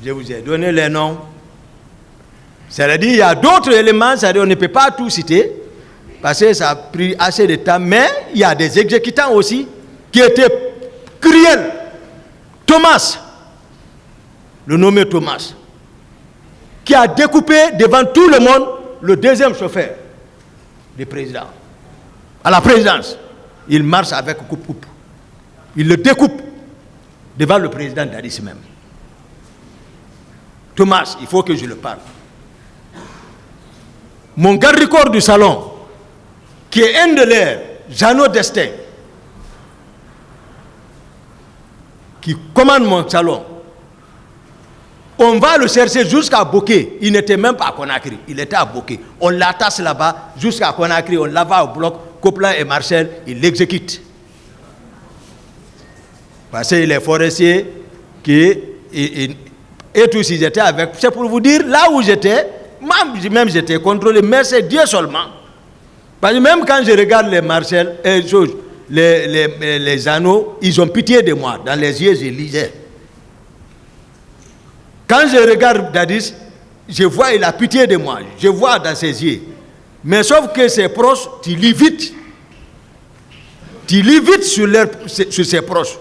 Je vous ai donné les noms. C'est-à-dire, il y a d'autres éléments, c'est-à-dire, on ne peut pas tout citer, parce que ça a pris assez de temps, mais il y a des exécutants aussi qui étaient cruels. Thomas, le nommé Thomas, qui a découpé devant tout le monde le deuxième chauffeur du président. À la présidence, il marche avec coupe-coupe. Il le découpe devant le président Dadis même. Thomas, il faut que je le parle. Mon garde-corps du salon, qui est un de leurs, Jeannot Destin, qui commande mon salon, on va le chercher jusqu'à Boké. Il n'était même pas à Conakry, il était à Boké. On l'attache là-bas jusqu'à Conakry, on l'ava au bloc, Copland et Marcel, il l'exécute. Parce qu'il est forestier et tous ils étaient avec. C'est pour vous dire, là où j'étais, même j'étais contrôlé, mais c'est Dieu seulement. Parce que même quand je regarde les Marcel, les anneaux, ils ont pitié de moi. Dans les yeux, je lisais. Quand je regarde Dadis, je vois, il a pitié de moi. Je vois dans ses yeux. Mais sauf que ses proches, tu lis vite. Tu lis vite sur ses proches.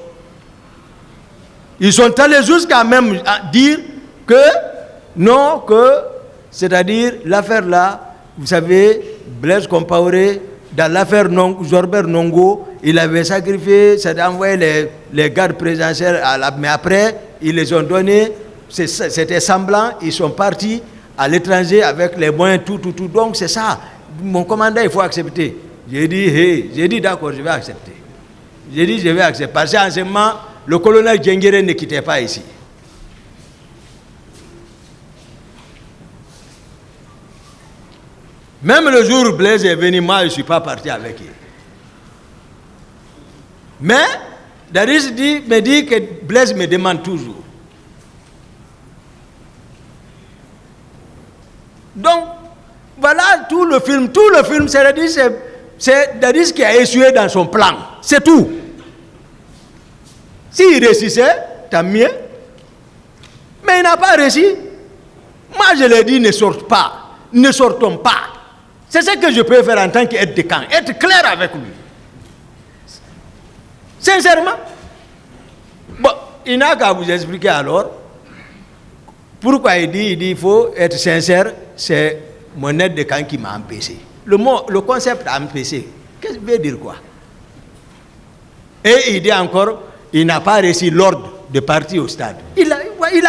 Ils sont allés jusqu'à même dire que, non, que, c'est-à-dire, l'affaire là, vous savez, Blaise Compaoré, dans l'affaire Jorbert Nongo, il avait sacrifié, c'est envoyé les gardes présidentiels, mais après, ils les ont donnés, c'était semblant, ils sont partis à l'étranger avec les moyens, tout. Donc c'est ça, mon commandant, il faut accepter. J'ai dit d'accord, je vais accepter. J'ai dit je vais accepter, parce qu'en ce moment, le colonel Djengere ne quittait pas ici. Même le jour où Blaise est venu, moi je ne suis pas parti avec lui. Mais Dadis me dit que Blaise me demande toujours. Donc, voilà tout le film, c'est Dadis qui a essuyé dans son plan. C'est tout. S'il réussissait, tant mieux. Mais il n'a pas réussi. Moi, je lui ai dit, ne sortons pas. C'est ce que je peux faire en tant qu'aide de camp. Être clair avec lui. Sincèrement. Bon, il n'a qu'à vous expliquer alors. Pourquoi il dit il faut être sincère, c'est mon aide de camp qui m'a empêché. Le concept a empêché. Qu'est-ce que veut dire quoi? Et il dit encore, il n'a pas reçu l'ordre de partir au stade. Il a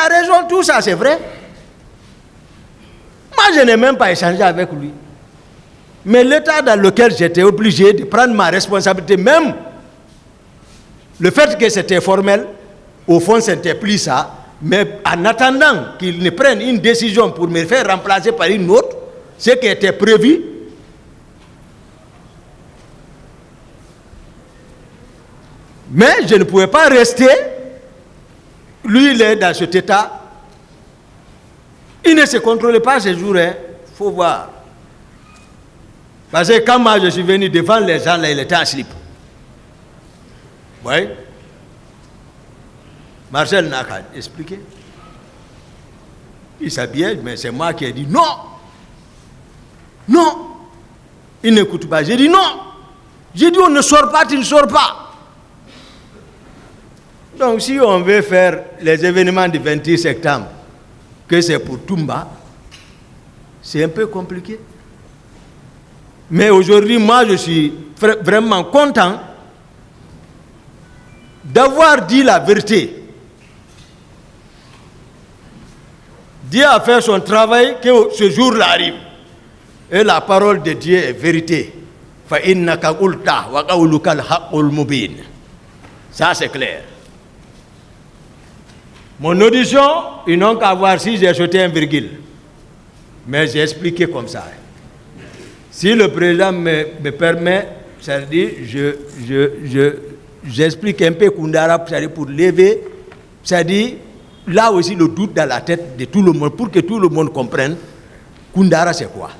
raison, tout ça, c'est vrai. Moi, je n'ai même pas échangé avec lui. Mais l'état dans lequel j'étais obligé de prendre ma responsabilité, même le fait que c'était formel, au fond, ce n'était plus ça. Mais en attendant qu'il ne prenne une décision pour me faire remplacer par une autre, ce qui était prévu, mais je ne pouvais pas rester. Lui, il est dans cet état. Il ne se contrôlait pas ces jours, il faut voir. Parce que quand moi je suis venu devant les gens, là, il était en slip. Oui. Marcel n'a qu'à expliquer. Il s'habillait, mais c'est moi qui ai dit non. Non. Il n'écoute pas. J'ai dit non. J'ai dit on ne sort pas, tu ne sors pas. Donc si on veut faire les événements du 28 septembre, que c'est pour Toumba, c'est un peu compliqué. Mais aujourd'hui, moi, je suis vraiment content d'avoir dit la vérité. Dieu a fait son travail, que ce jour-là arrive. Et la parole de Dieu est vérité. Ça, c'est clair. Mon audition, ils n'ont qu'à voir si j'ai sauté un virgule. Mais j'ai expliqué comme ça. Si le président me permet, c'est-à-dire, j'explique un peu Koundara, c'est-à-dire pour lever, c'est-à-dire, là aussi le doute dans la tête de tout le monde, pour que tout le monde comprenne, Koundara c'est quoi?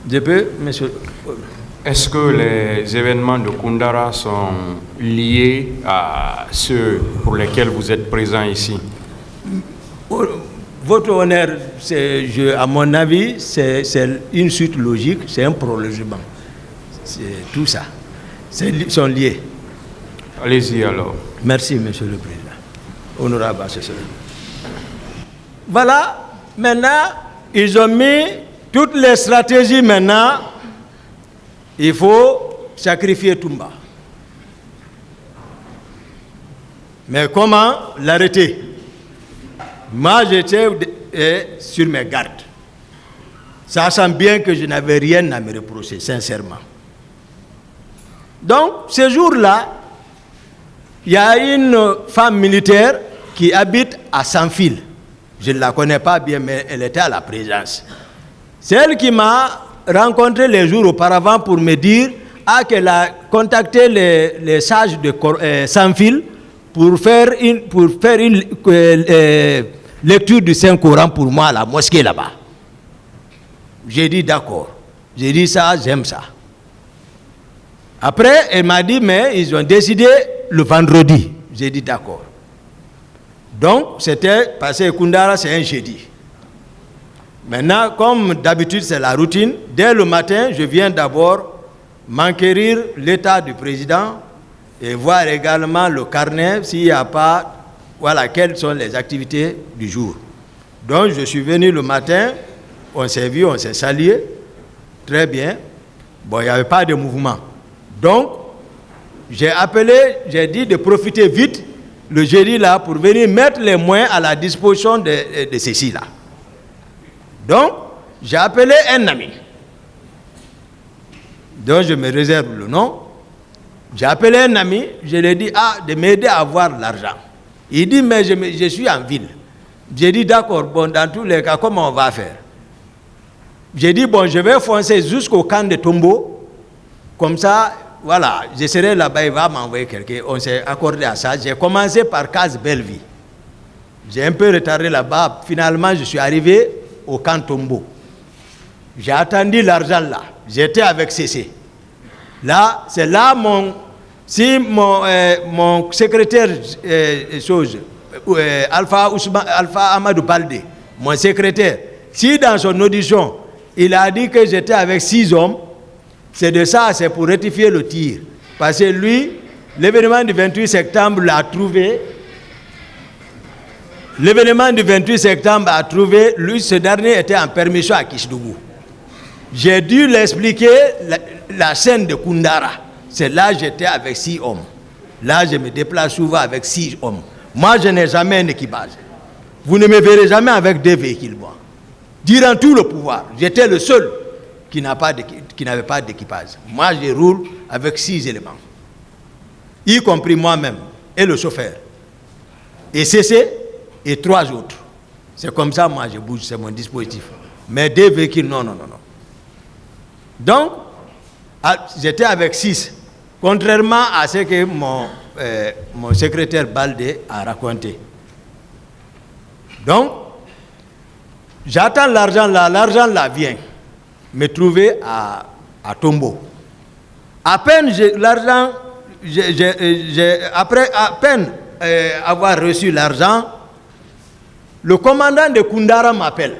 Je peux, monsieur? Est-ce que les événements de Koundara sont liés à ceux pour lesquels vous êtes présent ici? Votre honneur, à mon avis, c'est une suite logique, c'est un prolongement. C'est tout ça. Ils sont liés. Allez-y alors. Merci, Monsieur le Président. Honorable assesseur. Voilà, maintenant, ils ont mis toutes les stratégies maintenant. Il faut sacrifier Toumba. Mais comment l'arrêter? Moi, j'étais sur mes gardes. Sachant bien que je n'avais rien à me reprocher, sincèrement. Donc, ce jour-là, il y a une femme militaire qui habite à Sanfil. Je ne la connais pas bien, mais elle était à la présence. C'est elle qui m'a rencontré les jours auparavant pour me dire qu'elle a contacté les sages de Sanfil pour faire une lecture du Saint-Coran pour moi à la mosquée là-bas. J'ai dit d'accord. J'ai dit ça, j'aime ça. Après, elle m'a dit, mais ils ont décidé le vendredi. J'ai dit d'accord. Donc, c'était passé Koundara, c'est un jeudi. Maintenant, comme d'habitude, c'est la routine. Dès le matin, je viens d'abord m'enquérir l'état du président et voir également le carnet s'il n'y a pas, voilà, quelles sont les activités du jour. Donc, je suis venu le matin, on s'est vu, on s'est salué. Très bien. Bon, il n'y avait pas de mouvement. Donc, j'ai appelé, j'ai dit de profiter vite le jeudi là pour venir mettre les moyens à la disposition de ceci-là. Donc, j'ai appelé un ami, dont je me réserve le nom. J'ai appelé un ami, je lui ai dit de m'aider à avoir l'argent. Il dit, mais je suis en ville. J'ai dit, d'accord, bon, dans tous les cas, comment on va faire? J'ai dit, bon, je vais foncer jusqu'au camp de Tombo, comme ça, voilà, je serai là-bas, il va m'envoyer quelqu'un. On s'est accordé à ça. J'ai commencé par Case Belleville. J'ai un peu retardé là-bas. Finalement, je suis arrivé au camp Tombo. J'ai attendu l'argent là. J'étais avec CC. Là, c'est là mon secrétaire Alpha Amadou Baldé, mon secrétaire, si dans son audition, il a dit que j'étais avec 6 hommes, c'est de ça, c'est pour rectifier le tir. Parce que lui, l'événement du 28 septembre l'a trouvé. L'événement du 28 septembre a trouvé, lui, ce dernier était en permission à Kisdougou. J'ai dû l'expliquer la scène de Koundara. C'est là que j'étais avec 6 hommes. Là, je me déplace souvent avec 6 hommes. Moi, je n'ai jamais un équipage. Vous ne me verrez jamais avec 2 véhicules, moi. Durant tout le pouvoir, j'étais le seul qui n'avait pas d'équipage. Moi, je roule avec 6 éléments, y compris moi-même et le chauffeur. Et CC et 3 autres. C'est comme ça, moi, je bouge, c'est mon dispositif. Mais 2 véhicules, non. Donc, j'étais avec 6, contrairement à ce que mon secrétaire Baldé a raconté. Donc, j'attends l'argent là vient me trouver à Tombo. À peine l'argent, après à peine avoir reçu l'argent, le commandant de Koundara m'appelle.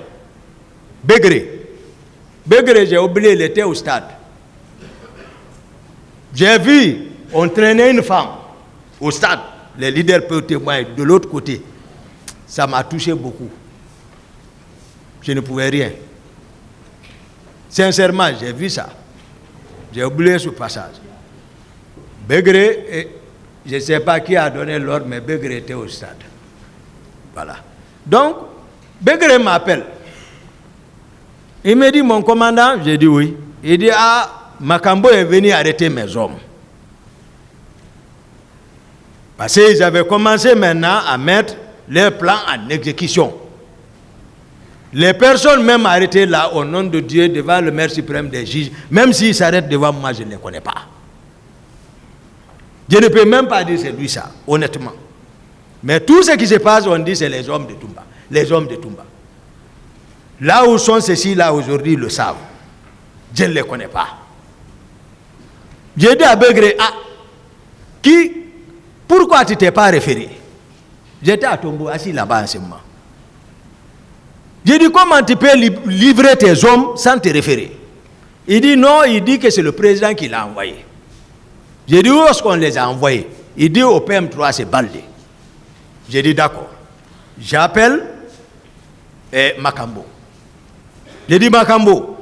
Begré, j'ai oublié, il était au stade. J'ai vu, on traînait une femme au stade. Les leaders peuvent témoigner de l'autre côté. Ça m'a touché beaucoup. Je ne pouvais rien. Sincèrement, j'ai vu ça. J'ai oublié ce passage. Begré, je ne sais pas qui a donné l'ordre, mais Begré était au stade. Voilà. Donc, Begré m'appelle. Il me dit, mon commandant, j'ai dit oui. Il dit, Makambo est venu arrêter mes hommes. Parce qu'ils avaient commencé maintenant à mettre leur plan en exécution. Les personnes même arrêtées là, au nom de Dieu, devant le maire suprême des juges, même s'ils s'arrêtent devant moi, je ne les connais pas. Je ne peux même pas dire c'est lui ça, honnêtement. Mais tout ce qui se passe, on dit c'est les hommes de Toumba. Les hommes de Toumba. Là où sont ceux-ci, là aujourd'hui, le savent. Je ne les connais pas. J'ai dit à Begré, ah, pourquoi tu t'es pas référé? J'étais à Tombo, assis là-bas en ce moment. J'ai dit, comment tu peux livrer tes hommes sans te référer? Il dit non, il dit que c'est le président qui l'a envoyé. J'ai dit, où est-ce qu'on les a envoyés? Il dit au PM3, c'est Baldé. J'ai dit d'accord. J'appelle Makambo. J'ai dit, Makambo,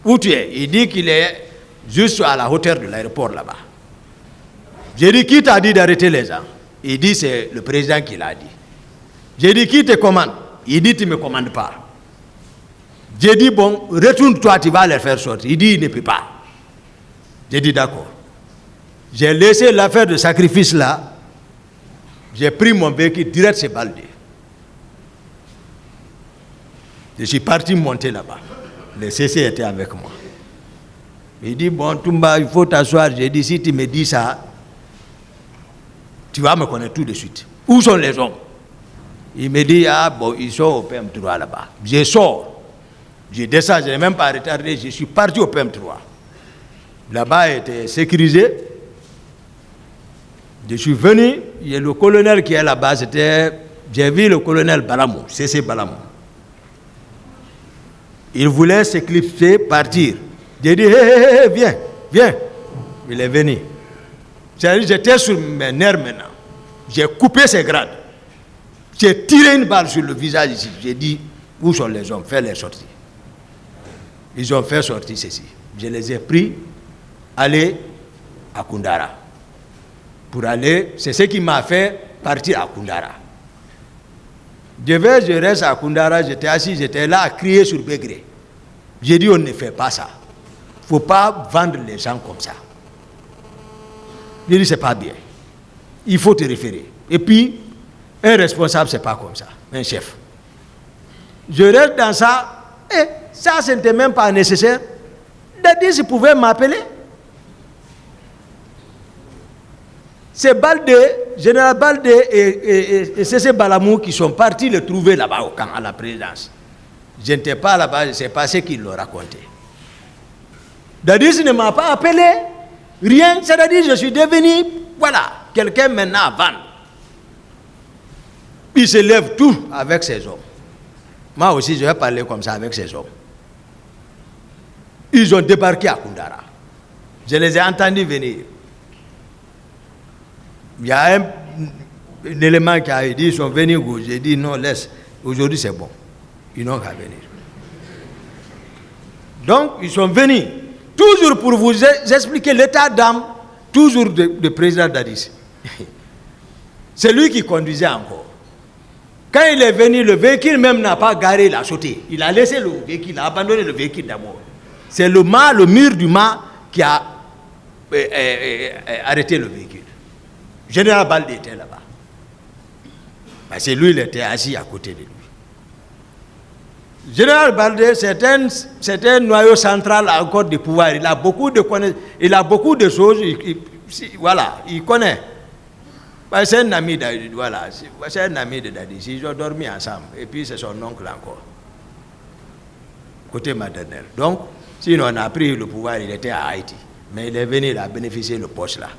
où tu es? Il dit qu'il est juste à la hauteur de l'aéroport là-bas. J'ai dit, qui t'a dit d'arrêter les gens? Il dit, c'est le président qui l'a dit. J'ai dit, qui te commande? Il dit, tu ne me commandes pas. J'ai dit, bon, retourne-toi, tu vas les faire sortir. Il dit, il ne peut pas. J'ai dit, d'accord. J'ai laissé l'affaire de sacrifice là. J'ai pris mon véhicule direct chez Baldé. Je suis parti monter là-bas. Le CC était avec moi. Il dit, bon, Toumba, il faut t'asseoir. J'ai dit, si tu me dis ça, tu vas me connaître tout de suite. Où sont les hommes? Il me dit, ah bon, ils sont au PM3 là-bas. Je sors. Je descends, je n'ai même pas retardé. Je suis parti au PM3. Là-bas était sécurisé. Je suis venu, il y a le colonel qui est là-bas, j'ai vu le colonel Balamou, C.C. Balamou. Il voulait s'éclipser, partir. J'ai dit, hé, viens, viens. Il est venu. J'étais sur mes nerfs maintenant. J'ai coupé ses grades. J'ai tiré une balle sur le visage ici. J'ai dit, où sont les hommes? Fais-les sortir. Ils ont fait sortir ceci. Je les ai pris, aller à Koundara. Pour aller, c'est ce qui m'a fait partir à Koundara. Je reste à Koundara, j'étais assis, j'étais là à crier sur Begré. J'ai dit, on ne fait pas ça. Il ne faut pas vendre les gens comme ça. J'ai dit, c'est pas bien. Il faut te référer. Et puis, un responsable, c'est pas comme ça, un chef. Je reste dans ça, et ça, ce n'était même pas nécessaire. Dadis, il pouvait m'appeler. C'est Baldé, général Baldé et C.C. Balamou qui sont partis le trouver là-bas au camp, à la présidence. Je n'étais pas là-bas, je ne sais pas ce qu'ils l'ont raconté. Dadis ne m'a pas appelé, rien, c'est-à-dire je suis devenu, voilà, quelqu'un maintenant à vendre. Il se lève tout avec ses hommes. Moi aussi, je vais parler comme ça avec ces hommes. Ils ont débarqué à Koundara. Je les ai entendus venir. Il y a un élément qui a dit, ils sont venus, j'ai dit non, laisse, aujourd'hui c'est bon. Ils n'ont qu'à venir. Donc, ils sont venus, toujours pour vous expliquer l'état d'âme, toujours de président Dadis. C'est lui qui conduisait encore. Quand il est venu, le véhicule même n'a pas garé, il a sauté. Il a laissé le véhicule, il a abandonné le véhicule d'abord. C'est le mur du mât qui a arrêté le véhicule. Général Baldé était là-bas. C'est lui, il était assis à côté de lui. Général Baldé, c'est un noyau central encore du pouvoir. Il a beaucoup de connaissances, il a beaucoup de choses. Voilà, il connaît. C'est un ami de, voilà, c'est un ami de Dadis. Ils ont dormi ensemble. Et puis c'est son oncle encore. Côté maternel. Donc, sinon on a pris le pouvoir, il était à Haïti. Mais il est venu, il a bénéficié le poste là.